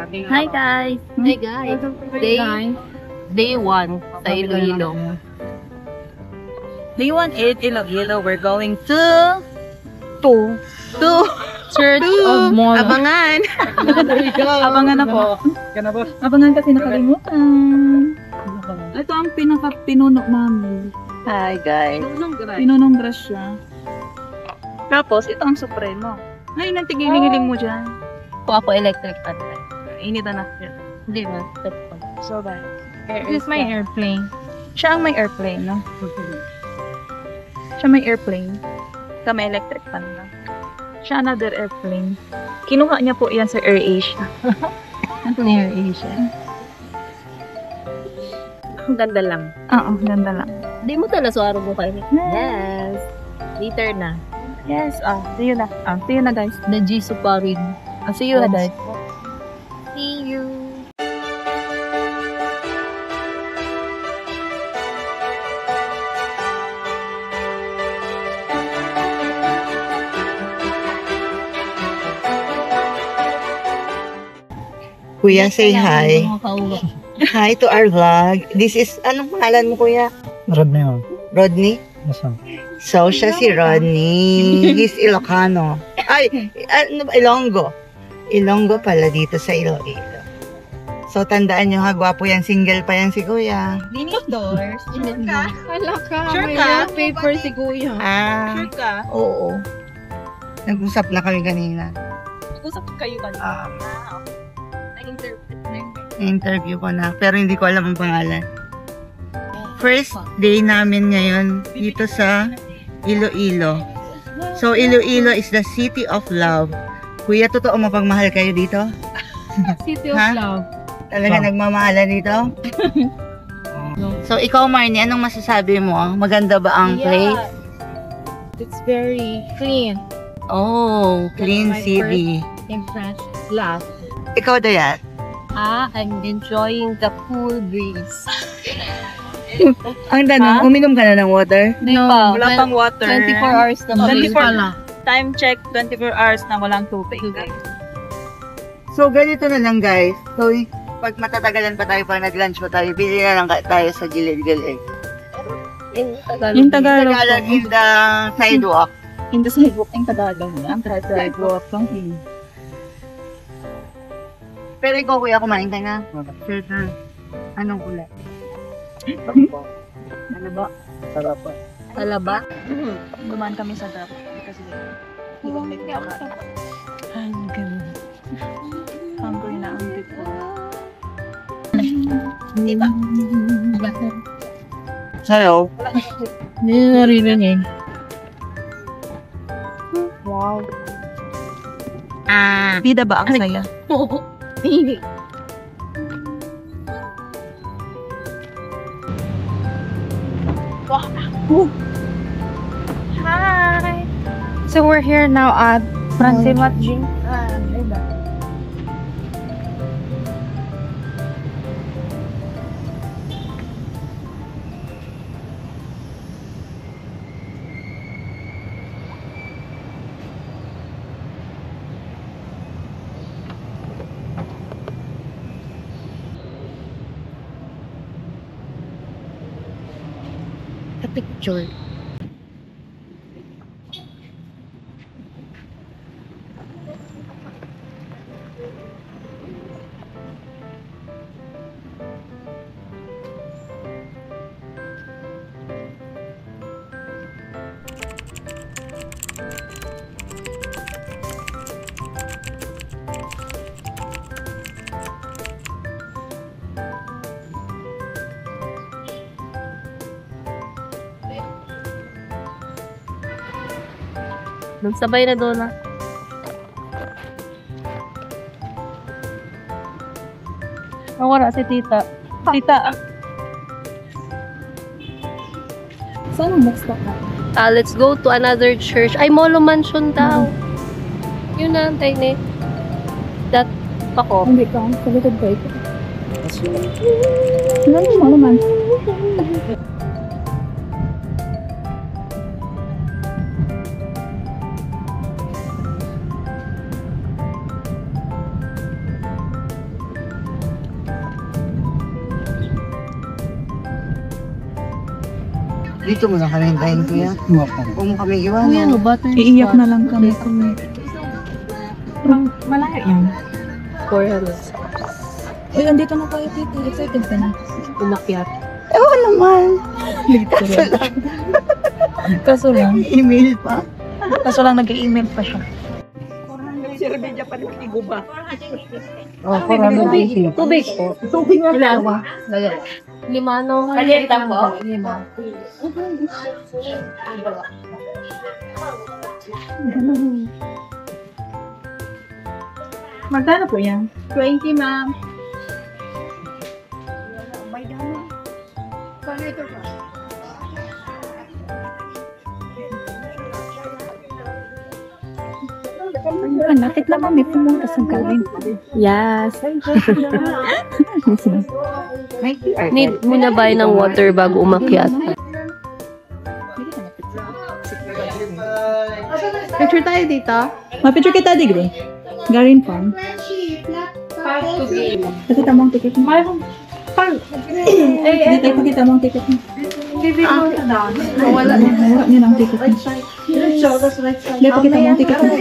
Hi guys! Hey guys! Day 1 sa Iloilo. Day 1 in Iloilo. We're going to Church of Mall. Abangan! Abangan na po. Abangan kasi nakalimutan. Ito ang pinaka-pinuno namin. Hi guys! Pinunong grass siya. Tapos, ito ang supremo. Ay, nagtigiling-giling mo dyan. Kuha po electric fan. Initan na siya. Hindi na. So, bye. This is my airplane. Siya ang may airplane, no? Siya may airplane. Siya may electric fan na. Siya another airplane. Kinuha niya po yan sa AirAsia. Ano ni AirAsia? Ang ganda lang. Oo, ganda lang. Di mo tala sa araw mo kayo. Yes! Later na. Yes, see you na. See you na, guys. The Jisoo pa rin. See you na, guys. See you! Kuya, say hi. Hi to our vlog. This is, anong pangalan mo, kuya? Rodney mo. Rodney? So, siya si Rodney. He's Ilocano. Ay, ano ba? Ilonggo. Ilonggo pala dito sa Iloilo. So, tandaan nyo ha, gwapo yan. Single pa yan si kuya. Linis doors. Sure ka? Hala ka. Sure may ka? paper si kuya. Sure ka? Oo. Nag-usap na kami kanina. Usap kayo kanina. Interview ko na. Pero hindi ko alam ang pangalan. First day namin ngayon dito sa Iloilo. So, Iloilo is the city of love. Kuya, totoo mapagmahal kayo dito? City of Ha? Love. Talaga nagmamahalan dito? So, ikaw, Marnie, anong masasabi mo? Maganda ba ang place? It's very clean. Oh, clean My city. Impression. Last. Ikaw, Dayat? I'm enjoying the cool breeze. Ang tanong, uminom ka na ng water? No, Wala pang water. 24 hours na 24 Time check, 24 hours na walang tubig. So, ganito na lang, guys. So, pag matatagalan pa tayo, pag nag-lunch pa tayo, bili na lang tayo sa gilid-gilid. Yung Tagalog Tagalog po. in the sidewalk. In the sidewalk, yung Tagalog na. Ang sidewalk. Pero ikaw, kuya, kumain ka na? Sure na. Anong kulay? Ano ba? Talaba? Dumaan kami sa dap. Kasi, di ba may kumakain? Ang ganda. Hungry na ang dito. Diba? Sa'yo? Hindi na narinig. Wow. Ah. Bida ba ang saya? Oo. Hi! So we're here now at Francimat Gym. A picture. Nagsabay na doon na. Wala si tita. Tita. Saan ang next stop natin? Let's go to another church. Ay, Molo Mansion daw. Yun na, antay ni. That, ako. Hindi ka. Sa likod ko ito. Ano mo naman? Dito mo na kami hintayin kuya. Huwag mo kami iwan. Ano, butter Iiyak na lang kami. Malayo yan. 400. Uy, andito na tayo, tita. Excited ka na. Umakyat. Oo naman. Kaso lang. Email pa. Kaso lang nag-email pa siya. Oh, 480. Tubig po. Tubig na lang. Lima, no? Kalienta po. Lima. Magkano po yan? 20, ma'am. Ayun, natik lang kami pumunta sa gawin. Yes. May QR. Need mo na ba ng water bago umakyat? Picture tayo dito. Mapicture kita, Digre. Garin Farm. Pakita mo ang ticket mo. Dito, pakita mo ang ticket mo. Wala. Wala niya lang ticket mo. Dito, pakita mo ang ticket mo.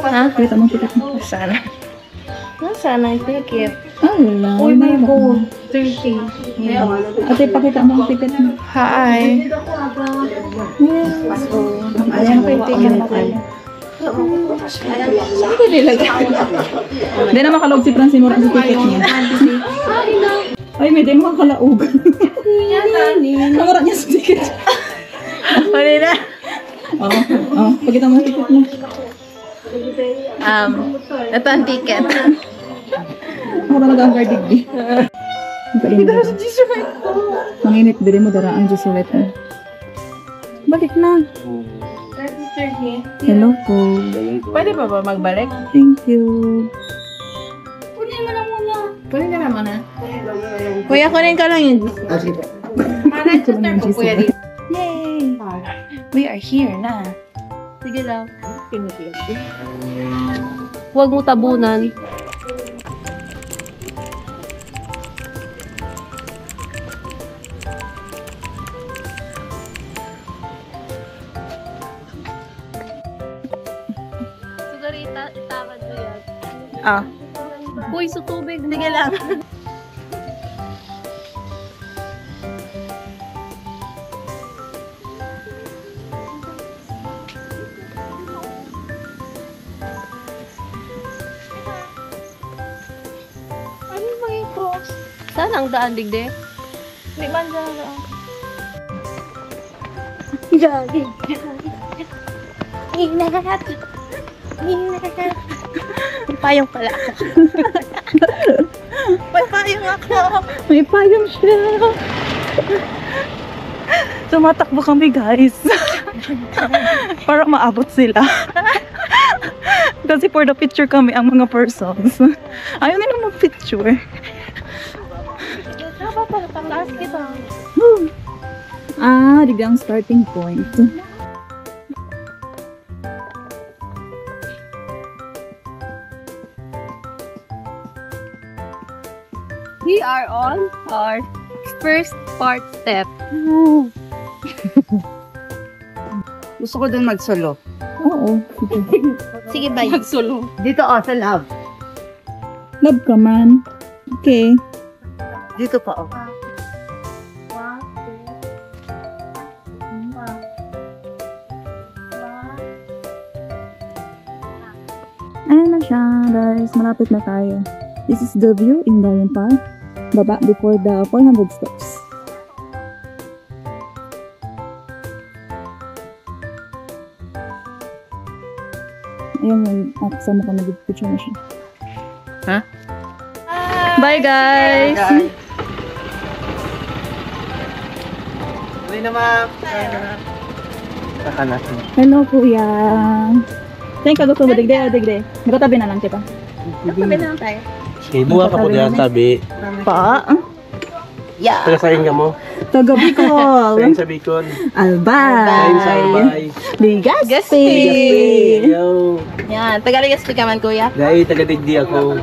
Ha? Pakita mo ang ticket mo. Sana. Nasaan ang ticket? Ah, wala. Uy, may Wala. gold. 30. Ate, pakita mo ang ticket mo. Hi. Yes. Ayan po yung ticket mo. Hindi na makalog si Francine mo sa ticket niya. Ay, may di makakalaog. Kamara niya sa ticket. Pwede na. Oo, pakita mo ang ticket mo. Ito ang ticket. Ako talaga ang gardigdi. Manginit, bili mo dara ang Jesuit mo. Balik na. Hello po. Pwede pa ba magbalik? Thank you. Kunin ka naman na. Kuya, kunin ka lang yun. Yay! We are here na. Sige lang. Huwag mo tabunan. Sugarita, itakad mo yan. Ah. Uy, sa tubig. Sige lang. Ano ba yung cross? Saan ang daan, digde? Hindi man daan. Gagi. Ingat. Ingat. May payong pala ako. May payong ako. May payong siya. Tumatakbo kami, guys. Para maabot sila. Kasi for the picture kami ang mga persons. Ayaw nila mag-picture. Dapat pala pang-taas kita. Ah, di ang starting point. We are on our first part step. Gusto ko dun mag-solo. Oo. Sige ba? Mag-solo. Dito sa love. Love ka man. Okay. Dito pa Ayan na siya, guys. Malapit na tayo. This is the view in Gayon Park. Baba before the 400 steps. Ayan yung kasama ko nag-picture na siya. Ha? Bye, guys! Uwi na, ma'am. Saka natin. Hello, kuya. Thank you, gusto mo. Digde. Magkatabi na lang kita. Sabi na lang tayo. Buha ka po diyan tabi. Pa? Yeah. Taga saan ka mo? Taga Bicol. Kain sa Bicol. Albay. Kain sa Albay. Ligaspi. Yo. Yan, Tagaligaspi ka man, kuya. Dahil taga Digdi ako.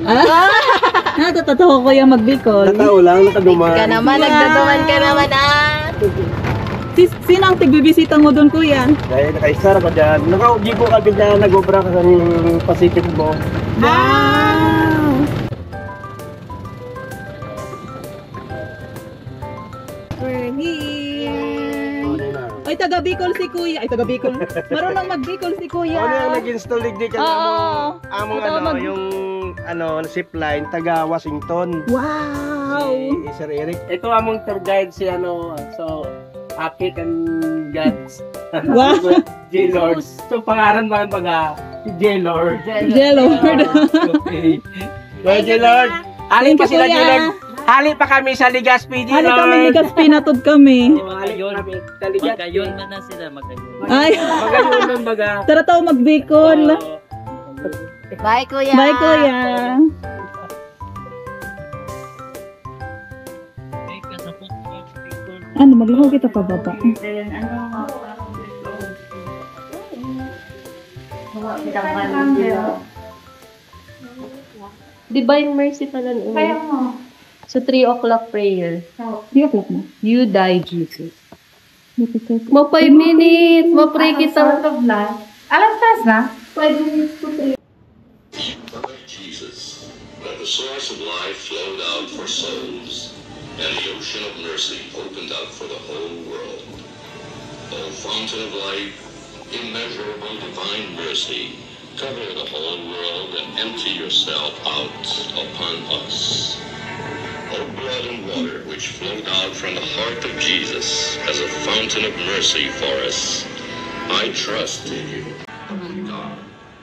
Natatawa ko yung mag-Bicol. Natao lang, nakaduman. Ka naman, nagdaduman ka naman, ah. Sino ang tigbibisita mo doon, kuya? Dahil nakaisara ko dyan. Nakaugi ko kami na nag-obra ka sa Pacific mo. Wow! We're here! Ay, taga Bicol si kuya. Ay, taga Bicol. Marunong mag-Bicol si kuya. Ano yung nag-install digdi ka Oo. among Ito, ano, yung zipline, taga Washington. Wow! Si Sir Eric. Ito among tour guide si so, Akit and Gods. Wow! J-Lord. So, pangaran mga si J-Lord. J-Lord. Okay. Well, J-Lord. Halin pa Thank you, sila, kuya. J-Lord. Halin pa kami sa Ligaspi, Ano J-Lord. kami, ligas pinatod kami. Magayon man na sila, magayon. Ay, Magayon ng baga. tara tayo mag-Bicol. Bye, kuya. Bye, kuya. Ano, maglaho kita pa baba. Divine mercy pala noon. Sa 3 o'clock prayer. Di o'clock mo. You die, Jesus. Mo 5 minutes. Mo-pray kita. Alas na? 5 minutes to pray. Jesus, when the source of life flowed out for souls, and the ocean of mercy opened up for the whole world. O fountain of life, immeasurable divine mercy, cover the whole world and empty yourself out upon us. O blood and water which flowed out from the heart of Jesus as a fountain of mercy for us, I trust in you. Holy God,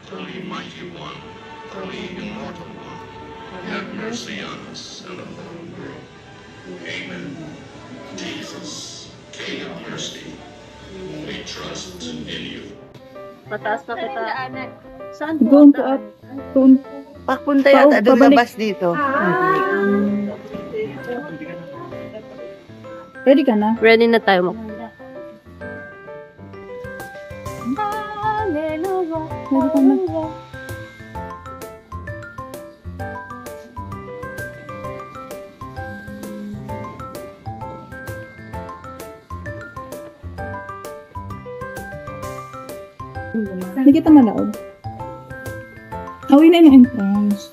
Holy Mighty One, Holy Immortal One, have mercy on us and the whole world. Amen. Jesus, King of mercy, we trust in you. Mataas na kita. Saan Doon po at doon. Papunta yata doon pabalik. labas dito. Ready ka na? Ready na tayo mo. Ready ka na? Hindi kita malaod. Awin na yung entrance.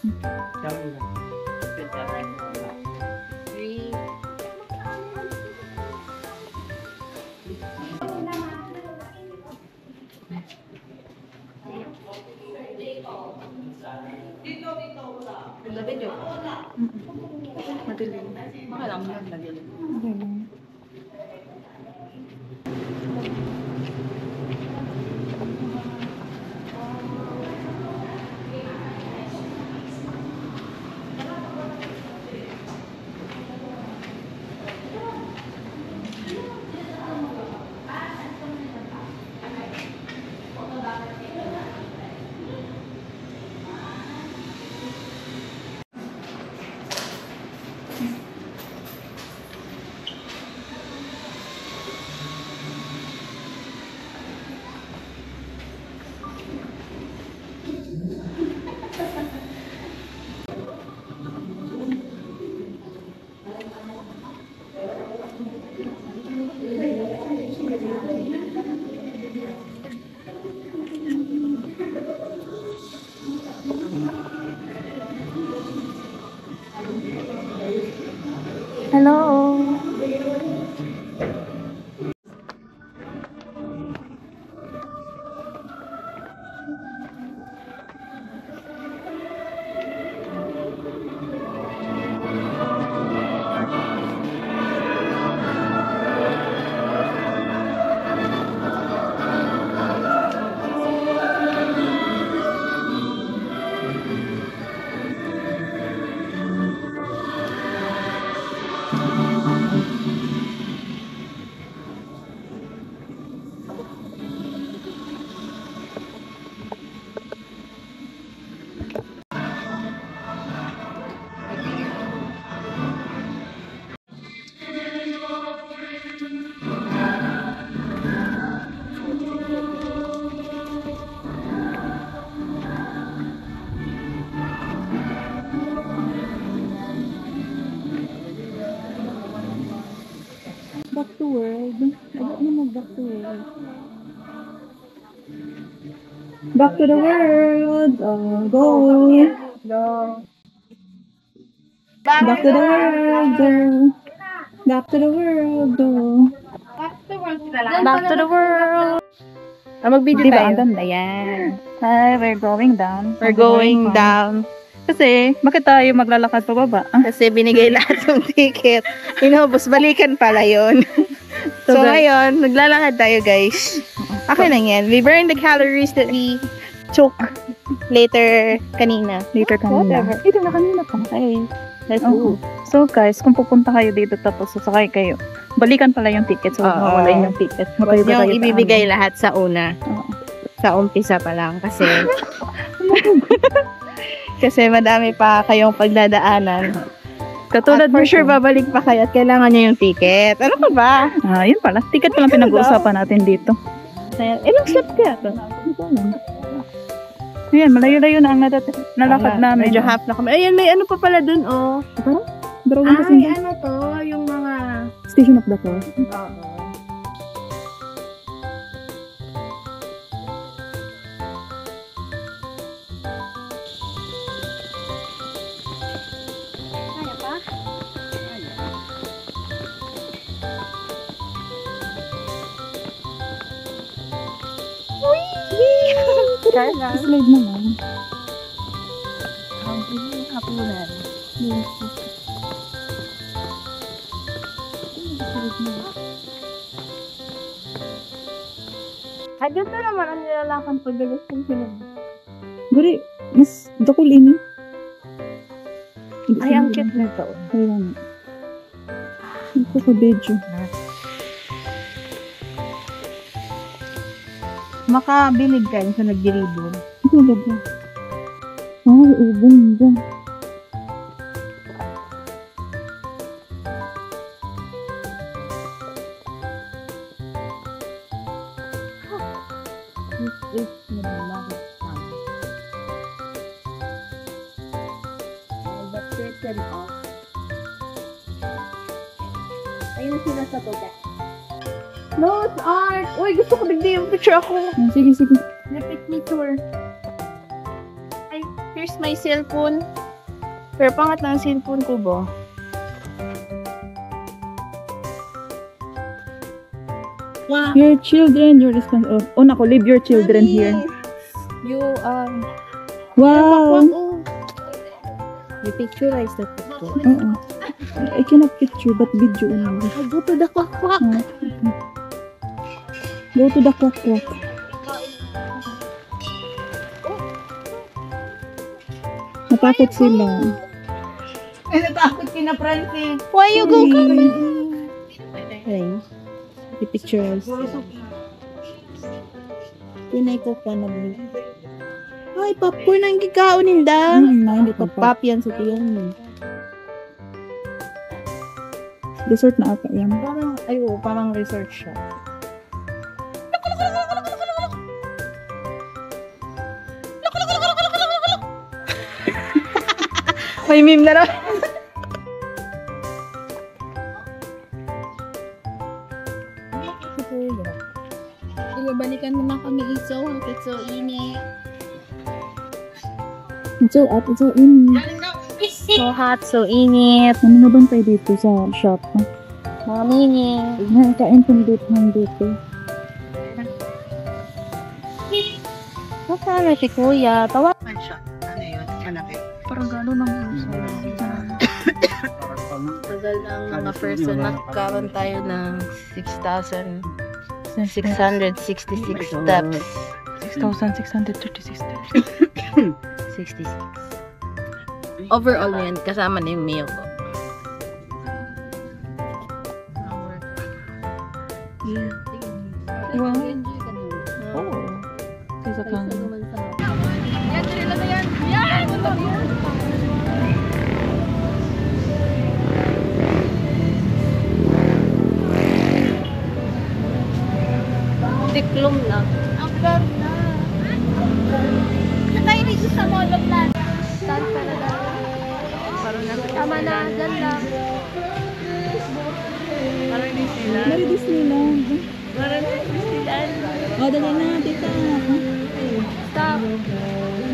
Hello. Back to world. Agad naman. Back to the world. Go. Back to the world. Go. Back to the world. Go. Back to the world. Mag-video Di ba? Ang tayo. ganda yan. Hi, we're going down. We're going down. Kasi, bakit tayo maglalakad pa baba? Kasi binigay lahat ng ticket. Inubos, balikan pala yun. So, guys- ngayon, naglalakad tayo, guys. Okay lang yan. We burn the calories that we took later kanina. Later kanina. Whatever. Ito na kanina pa. Okay. Let's Oo. go. So guys, kung pupunta kayo dito tapos sasakay kayo, balikan pala yung ticket. So, Oo. mawala yung ticket. Huwag Matayo ba tayo niyong sa ibibigay lahat sa una. Oo. Sa umpisa pa lang. Kasi, kasi madami pa kayong pagdadaanan. Katulad At for nito. sure, babalik pa kayo at kailangan niyo yung ticket. Ano ka ba? Yun pala. Ticket pa lang pinag-uusapan natin dito. Ilang slot kaya to? Ayan, malayo-layo na ang nalakad namin. Medyo half na kami. Ayan, may ano pa pala dun, oh. Drawing kasi Ay, ano to? Yung mga... Station of the Cross. Kaya pa? Kaya na. Slide na lang. Hapunan. Ay, ganda naman ang nilalakan pagdalas ng sinag. Guri, mas dakul ini. Ay, ang cute na to. Kaya nga. Ito ka video. Makabilig ka sa nagdiribon. Ito ba ba? Ay, ubong. This is Nilalakan Town. And the curtain off. Ayun sila sa baba. Notes art! Uy, gusto ko bigay yung picture ako. Sige. Repeat me tour. Ay, here's my cellphone. Pero pangat na ang cellphone ko ba? Wow. Your children, your responsibility. Oh, nako, leave your children here. You, Wow! you picturize the picture. Oo. I cannot picture, but video only. I go to the quack-quack. Go to the quack-quack. Natakot sila. Ay, natakot kina Francis. Why you go Ay, i-picturize. Pinay ko pa na blue. Ay, popcorn ang gikaon ninda. Hindi pa pa. Pop yan sa tiyan. Dessert na ata yan. Parang, ayo, parang research siya. May meme na rin. Balikan mo na kami iso. It's so init. It's so hot, it's so in. So hot, so init. Ano nga bang tayo dito sa shop? Mga mini. Kain kong dito. Nasaan si kuya? Tawa. Ano yun? Malaki. Parang gano'n lang. Tagal ng mga person. Nagkaroon tayo ng 6,666 steps. 6,636 steps. 66. Overall yan, kasama na yung meal ko. Wow. Oo. Kaysa kang... Tiklom lang. Ang ganda. Sa tayo dito sa Mall of Land. Saan ka na lang? Parang tama na, dyan lang. Parang Disneyland. Mary Disneyland. Para na, silan. O, dali na, tita. Stop.